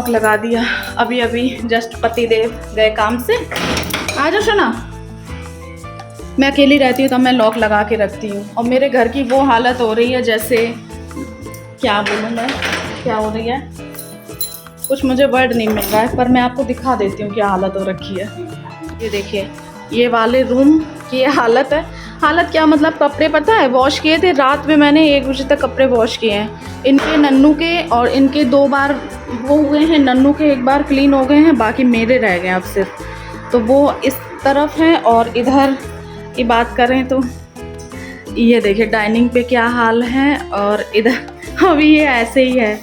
Lock लगा दिया। अभी अभी जस्ट पतिदेव गए काम से। आ जाओ शोना, मैं अकेली रहती हूँ तो मैं लॉक लगा के रखती हूँ। और मेरे घर की वो हालत हो रही है जैसे क्या बोलूँ मैं, क्या हो रही है, कुछ मुझे वर्ड नहीं मिल रहा है, पर मैं आपको दिखा देती हूँ क्या हालत हो रखी है। ये देखिए, ये वाले रूम की हालत है। हालत क्या मतलब, कपड़े पता है वॉश किए थे रात में, मैंने 1 बजे तक कपड़े वॉश किए हैं। इनके नन्नू के और इनके 2 बार वो हुए हैं, नन्नू के 1 बार क्लीन हो गए हैं, बाकी मेरे रह गए अब सिर्फ। तो वो इस तरफ है और इधर की बात करें तो ये देखिए डाइनिंग पे क्या हाल है, और इधर अभी ये ऐसे ही है।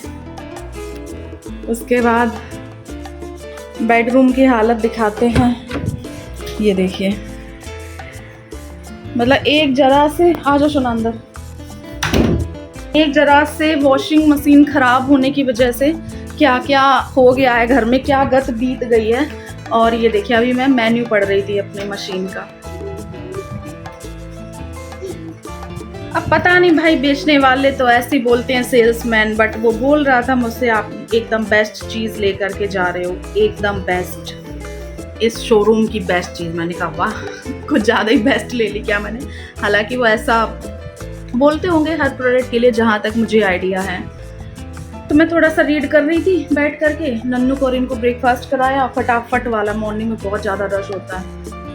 उसके बाद बेडरूम की हालत दिखाते हैं। ये देखिए, मतलब एक जरा से, आ जाओ सुना अंदर, एक जरा से वॉशिंग मशीन खराब होने की वजह से क्या क्या हो गया है घर में, क्या गत बीत गई है। और ये देखिए, अभी मैं मेन्यू पढ़ रही थी अपने मशीन का। अब पता नहीं भाई, बेचने वाले तो ऐसे ही बोलते हैं सेल्समैन, बट वो बोल रहा था मुझसे आप एकदम बेस्ट चीज़ लेकर के जा रहे हो, एकदम बेस्ट, इस शोरूम की बेस्ट चीज़। मैंने कहा वाह, कुछ ज़्यादा ही बेस्ट ले ली क्या मैंने। हालांकि वो ऐसा बोलते होंगे हर प्रोडक्ट के लिए, जहाँ तक मुझे आइडिया है। तो मैं थोड़ा सा रीड कर रही थी बैठ करके। नन्नू को और इनको ब्रेकफास्ट कराया फटाफट वाला, मॉर्निंग में बहुत ज़्यादा रश होता है।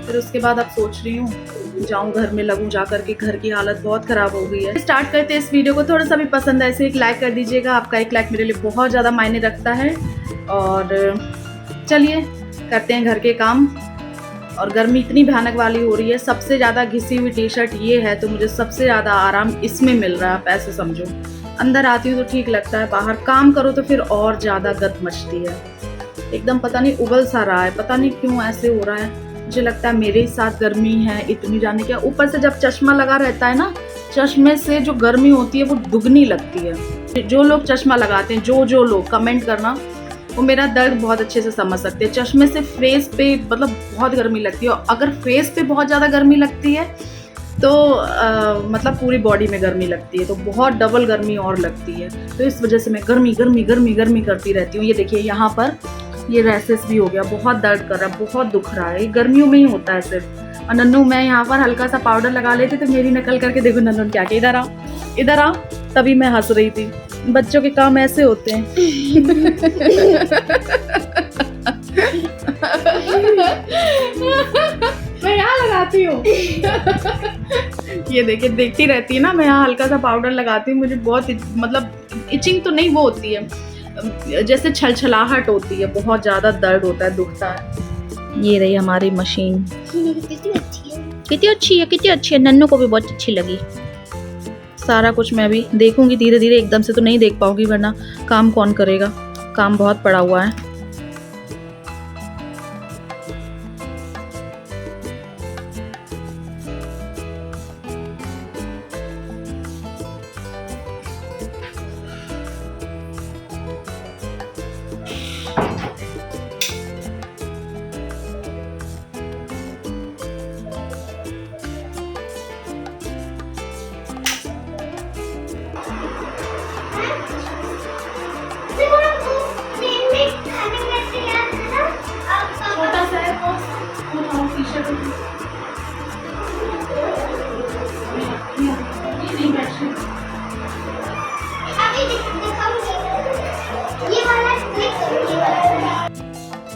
फिर उसके बाद अब सोच रही हूँ जाऊँ घर में लगूँ जा करके, घर की हालत बहुत ख़राब हो गई है। स्टार्ट करते हैं इस वीडियो को। थोड़ा सा भी पसंद है ऐसे एक लाइक कर दीजिएगा, आपका एक लाइक मेरे लिए बहुत ज़्यादा मायने रखता है। और चलिए करते हैं घर के काम। और गर्मी इतनी भयानक वाली हो रही है, सबसे ज़्यादा घिसी हुई टी शर्ट ये है, तो मुझे सबसे ज़्यादा आराम इसमें मिल रहा है, आप ऐसे समझो। अंदर आती हूँ तो ठीक लगता है, बाहर काम करो तो फिर और ज़्यादा गत मचती है। एकदम पता नहीं उबल सा रहा है, पता नहीं क्यों ऐसे हो रहा है। मुझे लगता है मेरे साथ गर्मी है इतनी, जाने क्या। ऊपर से जब चश्मा लगा रहता है ना, चश्मे से जो गर्मी होती है वो दुगनी लगती है। जो लोग चश्मा लगाते हैं, जो लोग कमेंट करना, वो मेरा दर्द बहुत अच्छे से समझ सकते हैं। चश्मे से फेस पे मतलब बहुत गर्मी लगती है, और अगर फेस पे बहुत ज़्यादा गर्मी लगती है तो मतलब पूरी बॉडी में गर्मी लगती है, तो बहुत डबल गर्मी और लगती है। तो इस वजह से मैं गर्मी गर्मी गर्मी गर्मी करती रहती हूँ। ये देखिए यहाँ पर ये रैसेस भी हो गया, बहुत दर्द कर रहा है, बहुत दुख रहा है। ये गर्मियों में ही होता है सिर्फ। और नन्नू, मैं यहाँ पर हल्का सा पाउडर लगा लेती तो मेरी नकल करके देखो नन्नू क्या किया, इधर आ इधर आ, तभी मैं हंस रही थी। बच्चों के काम ऐसे होते हैं। मैं यहाँ लगाती हूँ। ये देखिए, देखती रहती है ना, मैं यहाँ हल्का सा पाउडर लगाती हूँ। मुझे बहुत मतलब इचिंग तो नहीं, वो होती है जैसे छलछलाहट होती है, बहुत ज़्यादा दर्द होता है, दुखता है। ये रही हमारी मशीन, कितनी अच्छी है। नन्नू को भी बहुत अच्छी लगी। सारा कुछ मैं अभी देखूंगी धीरे धीरे, एकदम से तो नहीं देख पाऊंगी, वरना काम कौन करेगा, काम बहुत पड़ा हुआ है।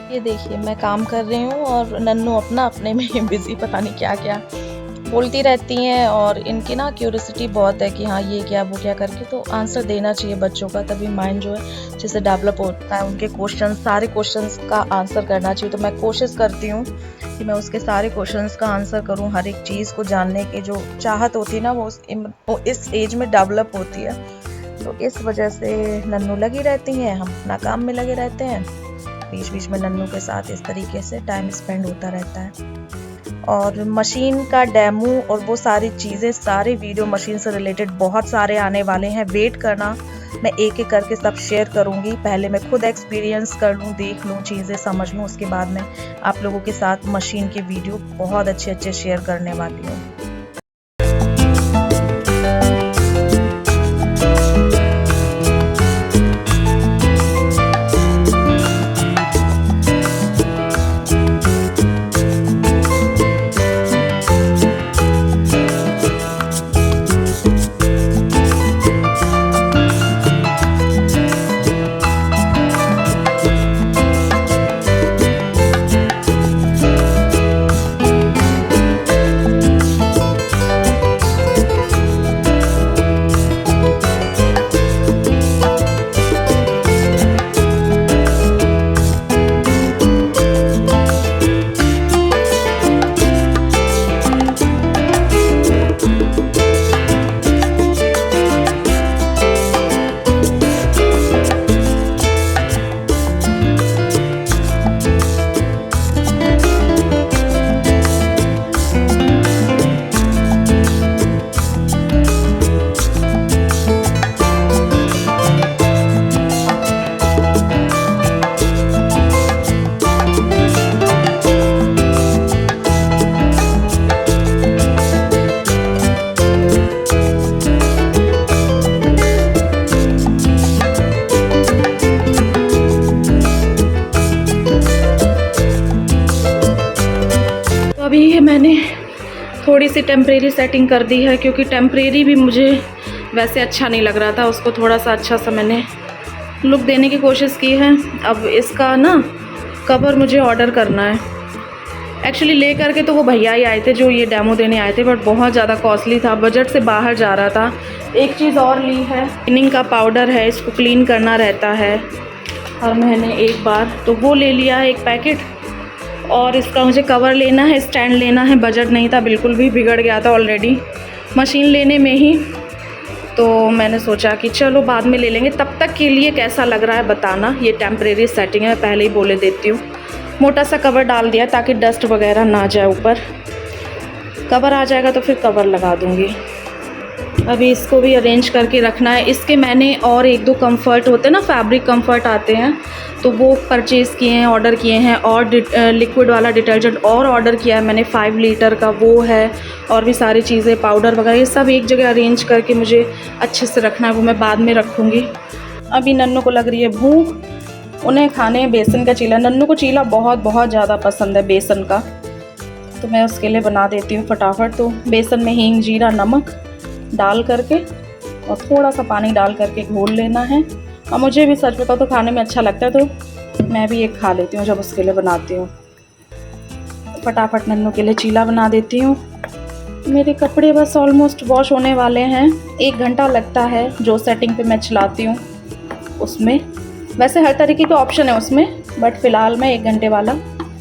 ये देखिए मैं काम कर रही हूँ और नन्नू अपना अपने में बिजी, पता नहीं क्या क्या बोलती रहती हैं। और इनकी ना क्यूरियोसिटी बहुत है कि हाँ ये क्या वो क्या करके, तो आंसर देना चाहिए बच्चों का, तभी माइंड जो है जिससे डेवलप होता है। उनके क्वेश्चन, सारे क्वेश्चंस का आंसर करना चाहिए। तो मैं कोशिश करती हूँ कि मैं उसके सारे क्वेश्चंस का आंसर करूँ। हर एक चीज़ को जानने की जो चाहत होती है ना, वो इस एज में डेवलप होती है। तो इस वजह से नन्नू लगी रहती हैं, हम अपना काम में लगे रहते हैं। बीच बीच में नन्नू के साथ इस तरीके से टाइम स्पेंड होता रहता है। और मशीन का डेमो और वो सारी चीज़ें, सारे वीडियो मशीन से रिलेटेड बहुत सारे आने वाले हैं। वेट करना, मैं एक एक करके सब शेयर करूँगी। पहले मैं खुद एक्सपीरियंस कर लूँ, देख लूँ, चीज़ें समझ लूँ, उसके बाद में आप लोगों के साथ मशीन के वीडियो बहुत अच्छे शेयर करने वाली हूँ। थोड़ी सी टेम्परेरी सेटिंग कर दी है, क्योंकि टेम्परेरी भी मुझे वैसे अच्छा नहीं लग रहा था, उसको थोड़ा सा अच्छा सा मैंने लुक देने की कोशिश की है। अब इसका ना कवर मुझे ऑर्डर करना है। एक्चुअली ले करके तो वो भैया ही आए थे जो ये डेमो देने आए थे, बट बहुत ज़्यादा कॉस्टली था, बजट से बाहर जा रहा था। एक चीज़ और ली है, क्लीनिंग का पाउडर है, इसको क्लीन करना रहता है हर महीने एक बार, तो वो ले लिया है एक पैकेट। और इसका मुझे कवर लेना है, स्टैंड लेना है, बजट नहीं था बिल्कुल भी, बिगड़ गया था ऑलरेडी मशीन लेने में ही, तो मैंने सोचा कि चलो बाद में ले लेंगे। तब तक के लिए कैसा लग रहा है बताना। ये टेम्परेरी सेटिंग है, पहले ही बोले देती हूँ। मोटा सा कवर डाल दिया ताकि डस्ट वगैरह ना जाए ऊपर, कवर आ जाएगा तो फिर कवर लगा दूँगी। अभी इसको भी अरेंज करके रखना है। इसके मैंने और एक दो कंफर्ट होते हैं ना, फैब्रिक कंफर्ट आते हैं, तो वो परचेज़ किए हैं, ऑर्डर किए हैं। और लिक्विड वाला डिटर्जेंट और ऑर्डर किया है मैंने 5 लीटर का, वो है। और भी सारी चीज़ें, पाउडर वगैरह, ये सब एक जगह अरेंज करके मुझे अच्छे से रखना है, वो मैं बाद में रखूँगी। अभी नन्नू को लग रही है भूख, उन्हें खाने हैं बेसन का चीला। नन्नू को चीला बहुत बहुत ज़्यादा पसंद है बेसन का, तो मैं उसके लिए बना देती हूँ फटाफट। तो बेसन में हींग, जीरा, नमक डाल करके और थोड़ा सा पानी डाल करके घोल लेना है। और मुझे भी सच बताओ तो खाने में अच्छा लगता है, तो मैं भी एक खा लेती हूँ जब उसके लिए बनाती हूँ। फटाफट नन्नू के लिए चीला बना देती हूँ। मेरे कपड़े बस ऑलमोस्ट वॉश होने वाले हैं। 1 घंटा लगता है जो सेटिंग पे मैं चलाती हूँ उसमें। वैसे हर तरीके के ऑप्शन है उसमें, बट फ़िलहाल मैं 1 घंटे वाला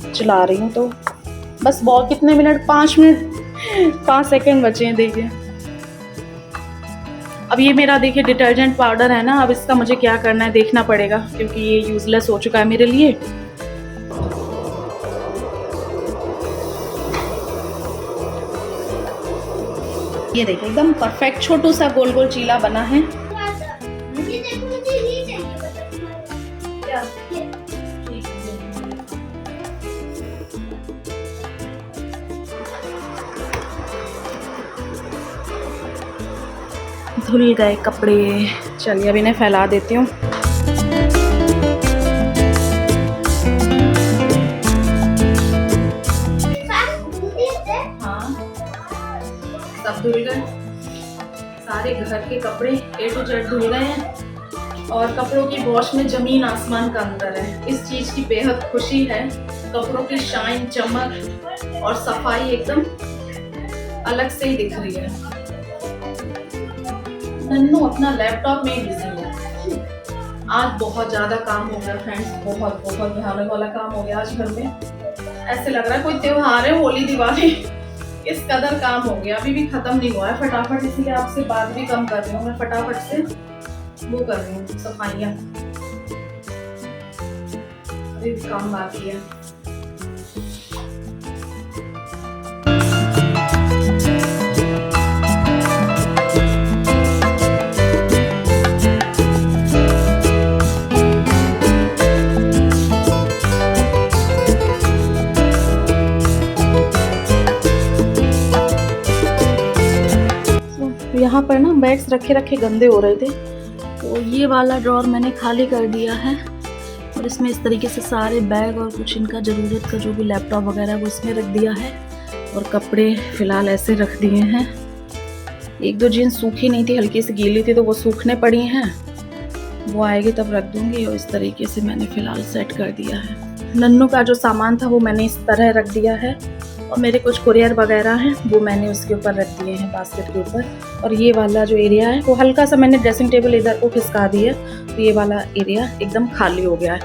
चला रही हूँ। तो बस बहुत कितने मिनट, 5 मिनट 5 सेकेंड बचे हैं। देखिए अब ये मेरा देखिए डिटर्जेंट पाउडर है ना, अब इसका मुझे क्या करना है देखना पड़ेगा, क्योंकि ये यूज़लेस हो चुका है मेरे लिए। ये देखिए एकदम परफेक्ट छोटू सा गोल गोल चीला बना है। धुल गए कपड़े, चलिए अब इन्हें फैला देती हूँ। हाँ सब धुल गए, सारे घर के कपड़े A to Z धुल गए हैं। और कपड़ों की वॉश में ज़मीन आसमान का अंतर है। इस चीज़ की बेहद खुशी है। कपड़ों की शाइन, चमक और सफाई एकदम अलग से ही दिख रही है। नन्नू अपना लैपटॉप में ही बिजी है। आज बहुत ज़्यादा काम हो गया फ्रेंड्स, बहुत बहुत भयानक वाला काम हो गया आज घर में। ऐसे लग रहा है कोई त्योहार है, होली दिवाली, इस कदर काम हो गया, अभी भी ख़त्म नहीं हुआ है। फटाफट इसलिए आपसे बात भी कम कर रही हूँ, मैं फटाफट से वो कर रही हूँ सफाइयाँ, अभी भी काम बाकी है। यहाँ पर ना बैग्स रखे रखे गंदे हो रहे थे, तो ये वाला ड्रॉर मैंने खाली कर दिया है। और इसमें इस तरीके से सारे बैग और कुछ इनका ज़रूरत का जो भी लैपटॉप वगैरह वो इसमें रख दिया है। और कपड़े फ़िलहाल ऐसे रख दिए हैं। 1-2 जीन्स सूखी नहीं थी, हल्की सी गीली थी, तो वो सूखने पड़ी हैं, वो आएगी तब रख दूँगी। और इस तरीके से मैंने फ़िलहाल सेट कर दिया है। नन्नू का जो सामान था वो मैंने इस तरह रख दिया है। और मेरे कुछ कुरियर वगैरह हैं वो मैंने उसके ऊपर रख दिए हैं, बास्केट के ऊपर। और ये वाला जो एरिया है वो हल्का सा मैंने ड्रेसिंग टेबल इधर को खिसका दी है, तो ये वाला एरिया एकदम खाली हो गया है।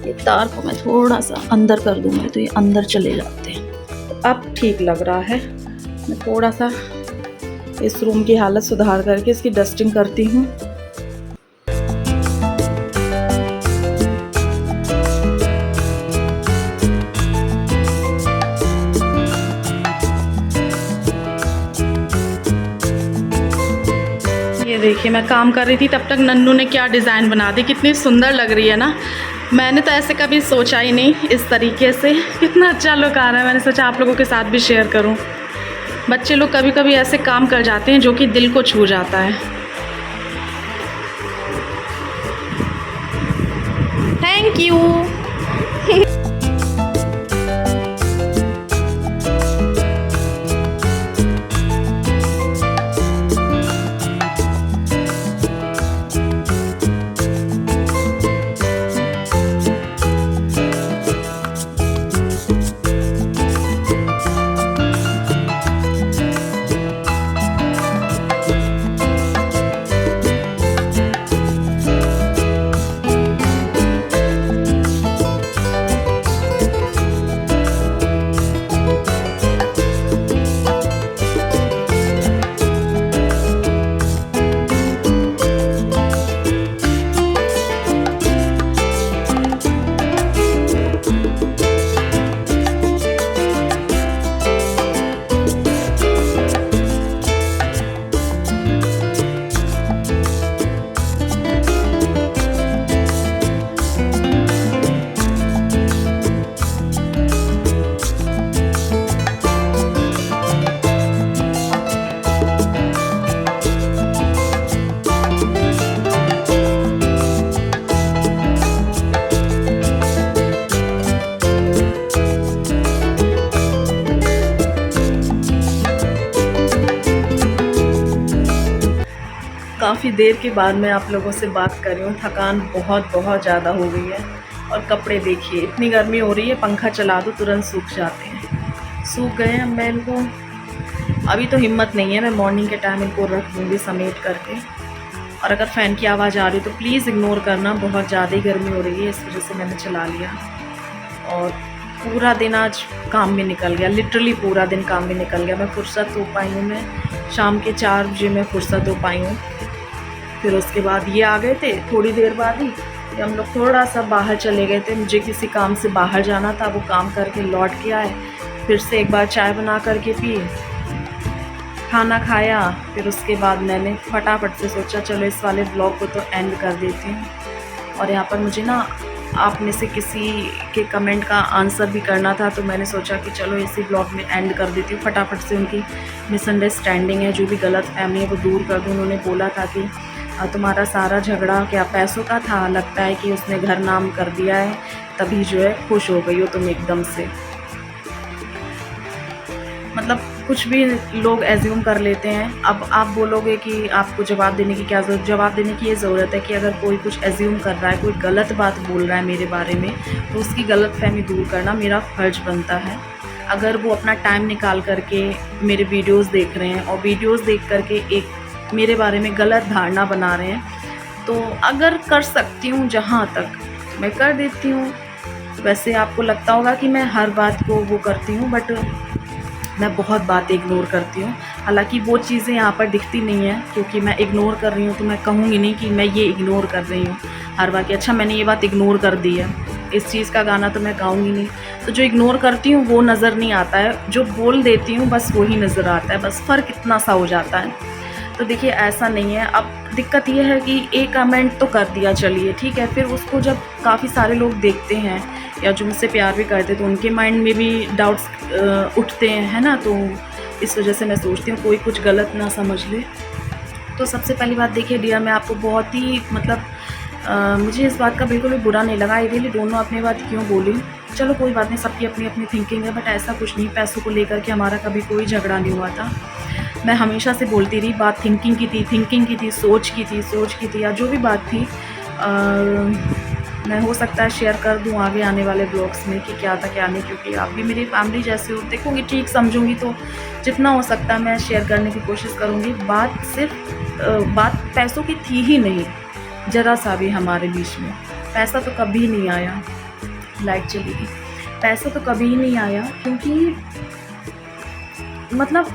ये तार को मैं थोड़ा सा अंदर कर दूँगी तो ये अंदर चले जाते हैं, तो अब ठीक लग रहा है। मैं थोड़ा सा इस रूम की हालत सुधार करके इसकी डस्टिंग करती हूँ। देखिए मैं काम कर रही थी तब तक नन्नू ने क्या डिज़ाइन बना दी, कितनी सुंदर लग रही है ना। मैंने तो ऐसे कभी सोचा ही नहीं इस तरीके से, कितना अच्छा लुक आ रहा है। मैंने सोचा आप लोगों के साथ भी शेयर करूं। बच्चे लोग कभी कभी ऐसे काम कर जाते हैं जो कि दिल को छू जाता है। Thank you. काफ़ी देर के बाद मैं आप लोगों से बात कर रही हूँ। थकान बहुत बहुत ज़्यादा हो गई है और कपड़े देखिए, इतनी गर्मी हो रही है, पंखा चला दो तुरंत सूख जाते हैं। सूख गए हैं। मैं इनको अभी तो हिम्मत नहीं है, मैं मॉर्निंग के टाइम इनको रख दूँगी समेट करके। और अगर फ़ैन की आवाज़ आ रही हो तो प्लीज़ इग्नोर करना, बहुत ज़्यादा ही गर्मी हो रही है, इस वजह से मैंने चला लिया। और पूरा दिन आज काम में निकल गया, लिटरली पूरा दिन काम में निकल गया। मैं फुर्सत हो पाई हूँ, मैं शाम के 4 बजे मैं फुर्सत हो पाई हूँ। फिर उसके बाद ये आ गए थे थोड़ी देर बाद ही, हम लोग थोड़ा सा बाहर चले गए थे, मुझे किसी काम से बाहर जाना था, वो काम करके लौट के आए। फिर से एक बार चाय बना करके पिए, खाना खाया। फिर उसके बाद मैंने फटाफट से सोचा चलो इस वाले ब्लॉग को तो एंड कर देती हूँ। और यहाँ पर मुझे ना आप में से किसी के कमेंट का आंसर भी करना था, तो मैंने सोचा कि चलो इसी ब्लॉग में एंड कर देती हूँ। फटाफट से उनकी मिसअंडरस्टैंडिंग है, जो भी गलत फहमी है वो दूर कर दूँ। उन्होंने बोला था कि तुम्हारा सारा झगड़ा क्या पैसों का था, लगता है कि उसने घर नाम कर दिया है तभी जो है खुश हो गई हो तुम एकदम से। मतलब कुछ भी लोग एज्यूम कर लेते हैं। अब आप बोलोगे कि आपको जवाब देने की क्या ज़रूरत, जवाब देने की ये ज़रूरत है कि अगर कोई कुछ एज्यूम कर रहा है, कोई गलत बात बोल रहा है मेरे बारे में, तो उसकी गलत फहमी दूर करना मेरा फ़र्ज़ बनता है। अगर वो अपना टाइम निकाल करके मेरे वीडियोज़ देख रहे हैं और वीडियोज़ देख करके एक मेरे बारे में गलत धारणा बना रहे हैं, तो अगर कर सकती हूँ जहाँ तक मैं कर देती हूँ। वैसे आपको लगता होगा कि मैं हर बात को वो करती हूँ, बट मैं बहुत बातें इग्नोर करती हूँ। हालांकि वो चीज़ें यहाँ पर दिखती नहीं है, क्योंकि मैं इग्नोर कर रही हूँ, तो मैं कहूँगी नहीं कि मैं ये इग्नोर कर रही हूँ हर बार कि अच्छा मैंने ये बात इग्नोर कर दी है, इस चीज़ का गाना तो मैं गाऊँगी नहीं। तो जो इग्नोर करती हूँ वो नज़र नहीं आता है, जो बोल देती हूँ बस वही नज़र आता है, बस फ़र्क इतना सा हो जाता है। तो देखिए ऐसा नहीं है। अब दिक्कत ये है कि एक कमेंट तो कर दिया चलिए ठीक है, फिर उसको जब काफ़ी सारे लोग देखते हैं या जो मुझसे प्यार भी करते, तो उनके माइंड में भी डाउट्स उठते हैं, है ना। तो इस वजह से मैं सोचती हूँ कोई कुछ गलत ना समझ ले। तो सबसे पहली बात देखिए डियर, मैं आपको बहुत ही मतलब मुझे इस बात का बिल्कुल भी बुरा नहीं लगा। आई रियली डोंट नो अपनी बात क्यों बोली। चलो कोई बात नहीं, सबकी अपनी अपनी थिंकिंग है, बट ऐसा कुछ नहीं, पैसों को लेकर के हमारा कभी कोई झगड़ा नहीं हुआ था। मैं हमेशा से बोलती रही, बात थिंकिंग की थी, सोच की थी या जो भी बात थी। मैं हो सकता है शेयर कर दूं आगे आने वाले ब्लॉग्स में कि क्या था क्या नहीं, क्योंकि आप भी मेरी फैमिली जैसे हो, देखोगे ठीक समझूंगी तो जितना हो सकता है मैं शेयर करने की कोशिश करूंगी। बात सिर्फ बात पैसों की थी ही नहीं, ज़रा सा भी हमारे बीच में पैसा तो कभी नहीं आया। लाइट चली गई, पैसा तो कभी ही नहीं आया, क्योंकि मतलब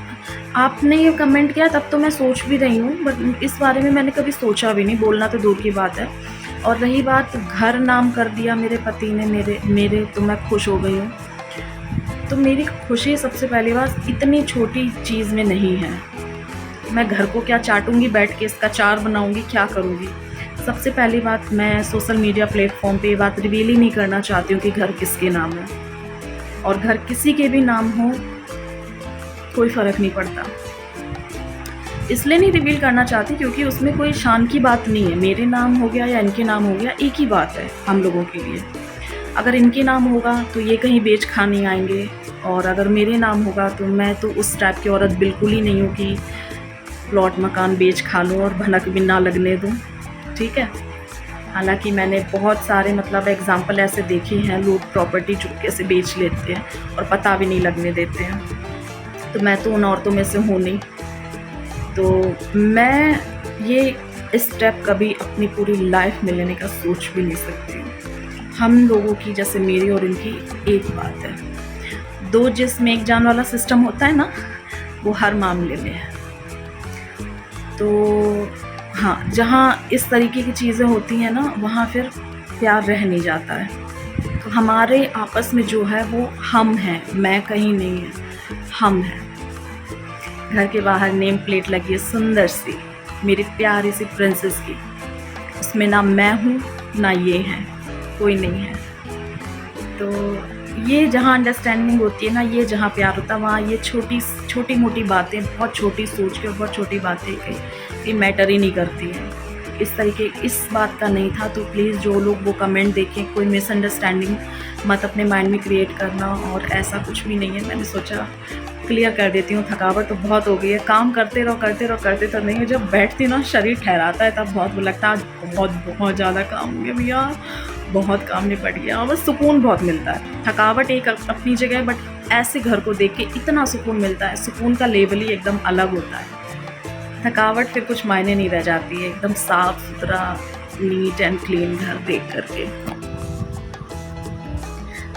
आपने ये कमेंट किया तब तो मैं सोच भी रही हूँ, बट इस बारे में मैंने कभी सोचा भी नहीं, बोलना तो दूर की बात है। और रही बात घर नाम कर दिया मेरे पति ने मेरे तो मैं खुश हो गई हूँ। तो मेरी खुशी सबसे पहली बात इतनी छोटी चीज़ में नहीं है। मैं घर को क्या चाटूंगी बैठ के, इसका चार बनाऊंगी, क्या करूँगी। सबसे पहली बात, मैं सोशल मीडिया प्लेटफॉर्म पे ये बात रिवील ही नहीं करना चाहती हूँ कि घर किसके नाम है, और घर किसी के भी नाम हो कोई फ़र्क नहीं पड़ता। इसलिए नहीं रिवील करना चाहती क्योंकि उसमें कोई शान की बात नहीं है। मेरे नाम हो गया या इनके नाम हो गया, एक ही बात है हम लोगों के लिए। अगर इनके नाम होगा तो ये कहीं बेच खा नहीं आएंगे, और अगर मेरे नाम होगा तो मैं तो उस टाइप की औरत बिल्कुल ही नहीं हूँ कि प्लॉट मकान बेच खा लूँ और भनक भी ना लगने दूँ, ठीक है। हालांकि मैंने बहुत सारे मतलब एग्जाम्पल ऐसे देखे हैं, लोग प्रॉपर्टी चुपके से बेच लेते हैं और पता भी नहीं लगने देते हैं। तो मैं तो उन औरतों में से हूँ नहीं। तो मैं ये स्टेप कभी अपनी पूरी लाइफ में लेने का सोच भी नहीं सकती हूँ। हम लोगों की जैसे मेरी और इनकी एक बात है, दो जिस्म एक जान वाला सिस्टम होता है ना, वो हर मामले में है। तो हाँ, जहाँ इस तरीके की चीज़ें होती हैं ना, वहाँ फिर प्यार रह नहीं जाता है। तो हमारे आपस में जो है वो हम हैं, मैं कहीं नहीं है, हम हैं। घर के बाहर नेम प्लेट लगी है सुंदर सी, मेरी प्यारी सी प्रिंसेस की, उसमें ना मैं हूँ ना ये है, कोई नहीं है। तो ये जहाँ अंडरस्टैंडिंग होती है ना, ये जहाँ प्यार होता है, वहाँ ये छोटी मोटी बातें, बहुत छोटी सोच के और बहुत छोटी बातें ये मैटर ही नहीं करती है। इस बात का नहीं था। तो प्लीज़ जो लोग वो कमेंट देखें, कोई मिसअंडरस्टैंडिंग मत अपने माइंड में क्रिएट करना, और ऐसा कुछ भी नहीं है। मैंने सोचा क्लियर कर देती हूँ, थकावट तो बहुत हो गई है, काम करते तो नहीं, जब बैठती हूँ ना शरीर ठहराता है तब बहुत वो लगता है बहुत ज़्यादा काम हो गया भैया, बहुत काम निपट गया, और बस सुकून बहुत मिलता है। थकावट एक अपनी जगह है, बट ऐसे घर को देख के इतना सुकून मिलता है, सुकून का लेवल ही एकदम अलग होता है। थकावट फिर कुछ मायने नहीं रह जाती है, एकदम साफ सुथरा नीट एंड क्लीन घर देख करके।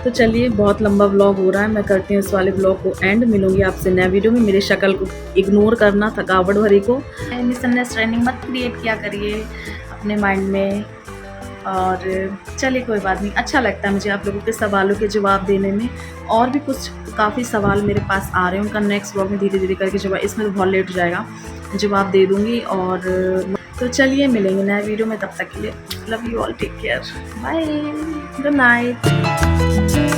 तो चलिए, बहुत लंबा व्लॉग हो रहा है, मैं करती हूँ इस वाले व्लॉग को एंड। मिलूंगी आपसे नए वीडियो में। मेरी शक्ल को इग्नोर करना, थकावट भरी को मिसअंडरस्टैंडिंग मत क्रिएट किया करिए अपने माइंड में। और चलिए कोई बात नहीं, अच्छा लगता है मुझे आप लोगों के सवालों के जवाब देने में। और भी कुछ काफ़ी सवाल मेरे पास आ रहे हैं, उनका नेक्स्ट व्लॉग में धीरे धीरे करके जवाब, इसमें तो बहुत लेट हो जाएगा, जवाब दे दूँगी। और तो चलिए मिलेंगे नए वीडियो में, तब तक के लिए love you all, take care, bye, good night.